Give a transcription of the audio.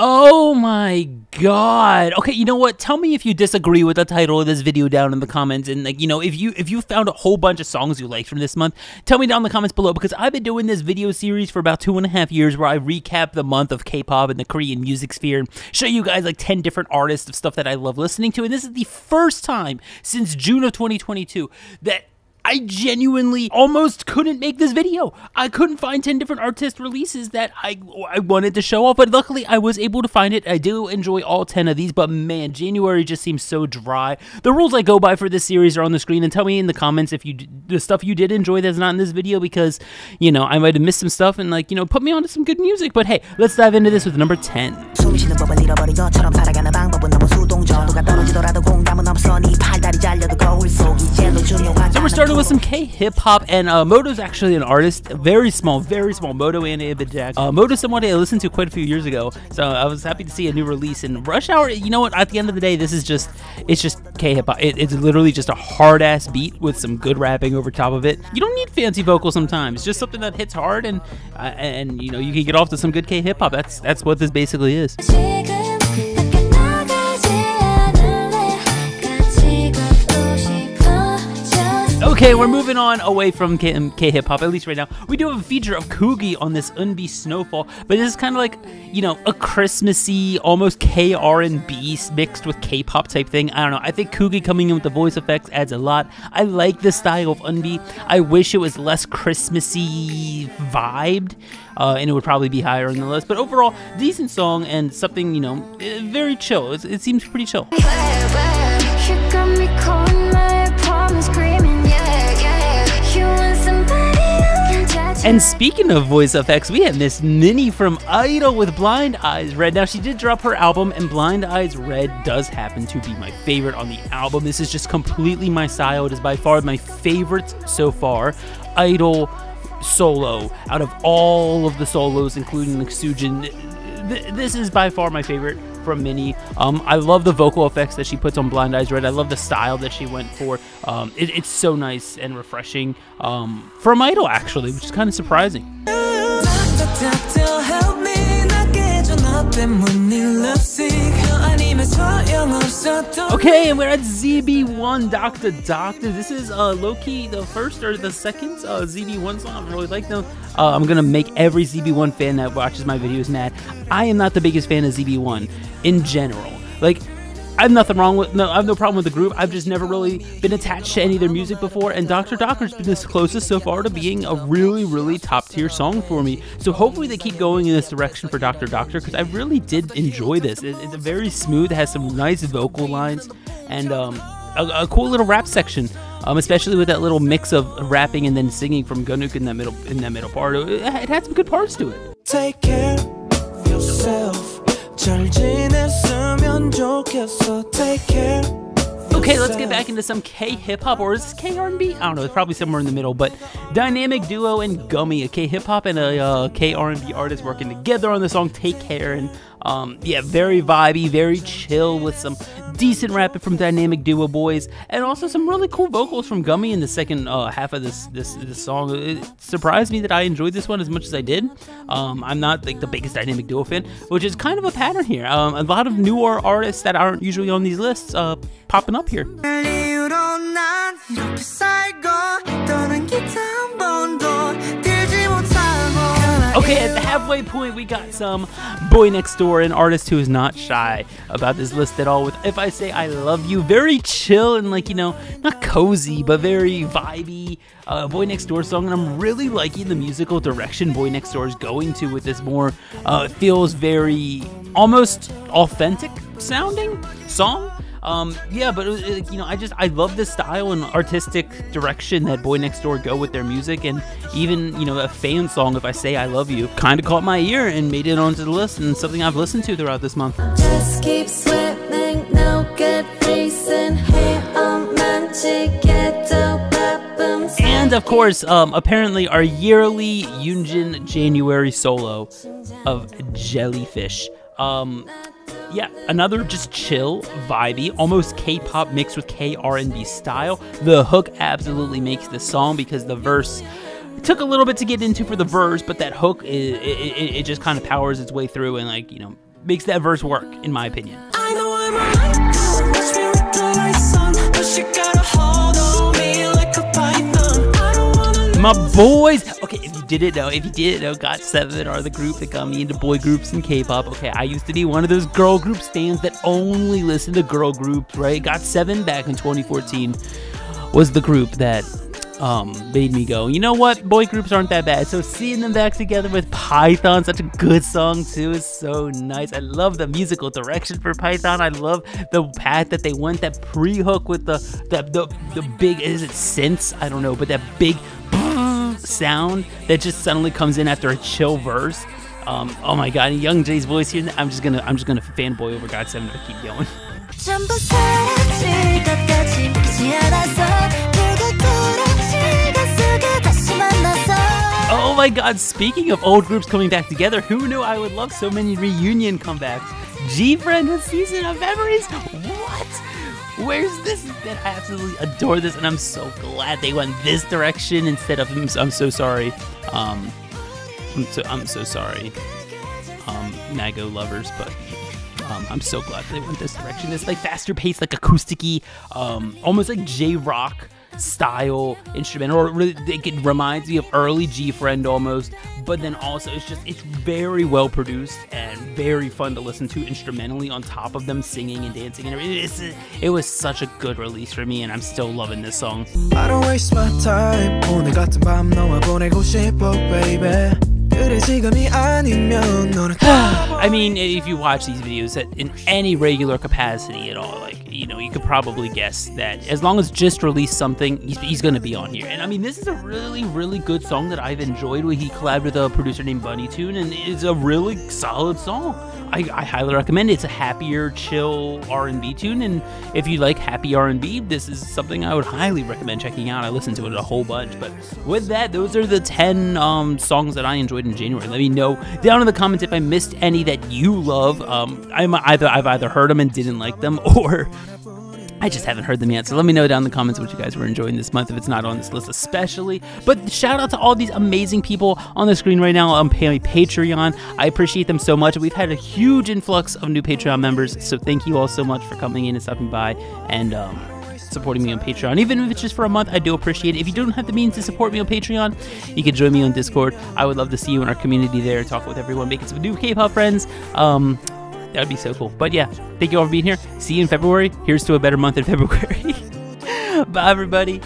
Oh my god. Okay, you know what? Tell me if you disagree with the title of this video down in the comments, and like, you know, if you found a whole bunch of songs you liked from this month, tell me down in the comments below, because I've been doing this video series for about 2.5 years where I recap the month of K-pop and the Korean music sphere and show you guys like 10 different artists of stuff that I love listening to, and this is the first time since June of 2022 that I genuinely almost couldn't make this video. I couldn't find 10 different artist releases that I wanted to show off, but luckily I was able to find it. I do enjoy all 10 of these, but man, January just seems so dry. The rules I go by for this series are on the screen, and tell me in the comments if the stuff you did enjoy that's not in this video, because, you know, I might have missed some stuff, and like, you know, put me onto some good music. But hey, let's dive into this with number 10. So we're starting with some K-hip-hop, and Moto's actually an artist, very small, Moto and Ibidjack. Moto's someone I listened to quite a few years ago, so I was happy to see a new release. And Rush Hour, you know what, at the end of the day, this is just, it's just K-hip-hop. It's literally just a hard-ass beat with some good rapping over top of it. You don't need fancy vocals sometimes, just something that hits hard, and you know, you can get off to some good K-hip-hop. That's what this basically is. Okay, we're moving on away from K-hip-hop, at least right now. We do have a feature of Coogie on this Eunbi Snowfall, but this is kind of like, you know, a Christmassy, almost K-R&B mixed with K-pop type thing. I don't know. I think Coogie coming in with the voice effects adds a lot. I like the style of Eunbi. I wish it was less Christmassy vibed, and it would probably be higher on the list. But overall, decent song and something, you know, very chill. It seems pretty chill. And speaking of voice effects, we have Miss Minnie from I-DLE with Blind Eyes Red. Now, she did drop her album, and Blind Eyes Red does happen to be my favorite on the album. This is just completely my style. It is by far my favorite so far I-DLE solo. Out of all of the solos, including the Sujin, this is by far my favorite from Minnie. I love the vocal effects that she puts on Blind Eyes Red. I love the style that she went for. It's so nice and refreshing from I-DLE, actually, which is kind of surprising. Okay, and we're at ZB1 Doctor Doctor. This is low-key the first or the second ZB1 song. I really like them. I'm gonna make every ZB1 fan that watches my videos mad. I am not the biggest fan of ZB1 in general. Like, I have nothing wrong with, I have no problem with the group. I've just never really been attached to any of their music before, and Dr. Doctor's been this closest so far to being a really, really top-tier song for me. So hopefully they keep going in this direction for Dr. Doctor, because I really did enjoy this. It's very smooth, it has some nice vocal lines, and a cool little rap section, especially with that little mix of rapping and then singing from Gunuk in that middle part. It had some good parts to it. Take care of yourself. Okay, let's get back into some K-hip-hop, or is this K-R&B? I don't know, it's probably somewhere in the middle, but Dynamic Duo and Gummy, a K-hip-hop and a K-R&B artist working together on the song Take Care, and yeah, very vibey, very chill, with some decent rapping from Dynamic Duo boys, and also some really cool vocals from Gummy in the second half of this song. It surprised me that I enjoyed this one as much as I did. I'm not like the biggest Dynamic Duo fan, which is kind of a pattern here. A lot of newer artists that aren't usually on these lists popping up here. Okay, at the halfway point, we got some Boy Next Door, an artist who is not shy about this list at all, with If I Say I Love You. Very chill and, like, you know, not cozy, but very vibey Boy Next Door song, and I'm really liking the musical direction Boy Next Door is going to with this more, it feels very, almost authentic sounding song. Yeah, but you know, I love the style and artistic direction that Boy Next Door go with their music, and even, you know, a fan song, If I Say I Love You, kind of caught my ear and made it onto the list, and something I've listened to throughout this month. Just keep swimming, no good reason, and of course, apparently our yearly Yoonjin January solo of Jellyfish. Yeah, another just chill, vibey, almost K-pop mixed with K-R&B style. The hook absolutely makes this song, because the verse, it took a little bit to get into for the verse, but that hook, it just kind of powers its way through, and, like, you know, makes that verse work, in my opinion. I know I'm right, watch me with the lights on, but you got a hold on me like a python. I don't wanna My boys, okay, if you didn't know, GOT7 are the group that got me into boy groups and K-pop. Okay, I used to be one of those girl group stands that only listened to girl groups, right? GOT7 back in 2014 was the group that made me go, you know what, boy groups aren't that bad. So seeing them back together with Python, such a good song too, is so nice. I love the musical direction for Python. I love the path that they went, that pre-hook with the big, is it synths? I don't know, but that big sound that just suddenly comes in after a chill verse. Oh my god, and Young Jay's voice here, I'm just gonna fanboy over GOT7 if I keep going. 전부 사라질 것까지 믿지 않아서 결국 돌아올 시간 속에 다시 만나서. Oh my god, speaking of old groups coming back together, who knew I would love so many reunion comebacks? gfriend with Season of Memories? What? Where's this bit? I absolutely adore this, and I'm so glad they went this direction instead of I'm so sorry. I'm so sorry. Nago lovers, but I'm so glad they went this direction. It's like faster paced, like acoustic-y, almost like J-rock style instrumental, or really, it reminds me of early gfriend almost, but then also it's very well produced and very fun to listen to instrumentally on top of them singing and dancing and everything. It was such a good release for me, and I'm still loving this song. I don't waste my time. 오늘 같은 밤 너와 보내고 싶어, baby. 그래 지금이 아니면 너는 I mean, if you watch these videos in any regular capacity at all, like, you know, you could probably guess that as long as just released something, he's going to be on here. And I mean, this is a really, really good song that I've enjoyed, where he collabed with a producer named Bunny Tune, and it's a really solid song. I highly recommend it. It's a happier, chill R&B tune, and if you like happy R&B, this is something I would highly recommend checking out. I listened to it a whole bunch. But with that, those are the 10 songs that I enjoyed in January. Let me know down in the comments if I missed any that you love. I've either heard them and didn't like them, or I just haven't heard them yet. So let me know down in the comments what you guys were enjoying this month, if it's not on this list especially. But shout out to all these amazing people on the screen right now on Patreon. I appreciate them so much. We've had a huge influx of new Patreon members, so thank you all so much for coming in and stopping by and supporting me on Patreon. Even if it's just for a month, I do appreciate it. If you don't have the means to support me on Patreon, you can join me on Discord. I would love to see you in our community there, talk with everyone, making some new K-pop friends. That would be so cool. But yeah, thank you all for being here. See you in February. Here's to a better month in February. Bye, everybody.